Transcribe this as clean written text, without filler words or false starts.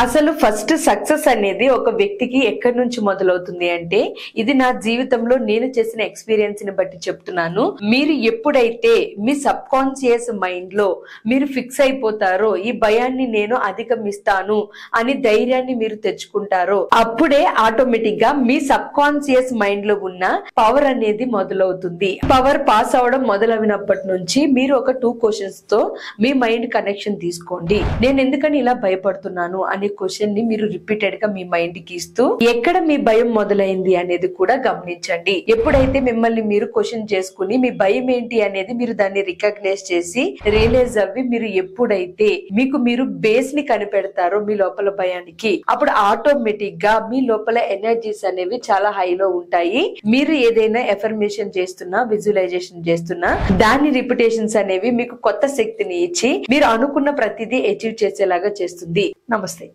అసలు first success అనేది ఒక వ్యక్తికి ఎక్కడి నుంచి మొదలవుతుంది అంటే, ఇది నా జీవితంలో నేను చేసిన ఎక్స్పీరియన్స్ ని బట్టి చెప్తున్నాను. మీరు ఎప్పుడైతే మీ సబ్ కాన్షియస్ మైండ్ లో మీరు ఫిక్స్ అయిపోతారో, ఈ భయాన్ని నేను అధిగమిస్తాను అని ధైర్యాన్ని మీరు తెచ్చుకుంటారో, అప్పుడే ఆటోమేటిక్ గా మీ సబ్ కాన్షియస్ మైండ్ లో ఉన్న పవర్ అనేది మొదలవుతుంది. పవర్ పాస్ అవడం మొదలైనప్పటి నుంచి మీరు ఒక 2 క్వశ్చన్స్ తో మీ మైండ్ కనెక్షన్ తీసుకోండి. నేను ఎందుకని ఇలా భయపడుతున్నాను అనే క్వశ్చన్ ని మీరు రిపీటెడ్ గా మీ మైండ్ కి ఇస్తూ ఎక్కడ మీ భయం మొదలైంది అనేది కూడా గమనించండి. ఎప్పుడైతే మిమ్మల్ని మీరు క్వశ్చన్ చేసుకుని మీ భయం ఏంటి అనేది మీరు దాన్ని రికగ్నైజ్ చేసి రియలైజ్ అవ్వి మీరు ఎప్పుడైతే మీకు మీరు బేస్ ని కనిపెడతారో మీ లోపల భయానికి, అప్పుడు ఆటోమేటిక్ గా మీ లోపల ఎనర్జీస్ అనేవి చాలా హైలో ఉంటాయి. మీరు ఏదైనా ఎఫర్మేషన్ చేస్తున్నా, విజువలైజేషన్ చేస్తున్నా, దాని రిపిటేషన్స్ అనేవి మీకు కొత్త శక్తిని ఇచ్చి మీరు అనుకున్న ప్రతిదీ అచీవ్ చేసేలాగా చేస్తుంది. నమస్తే.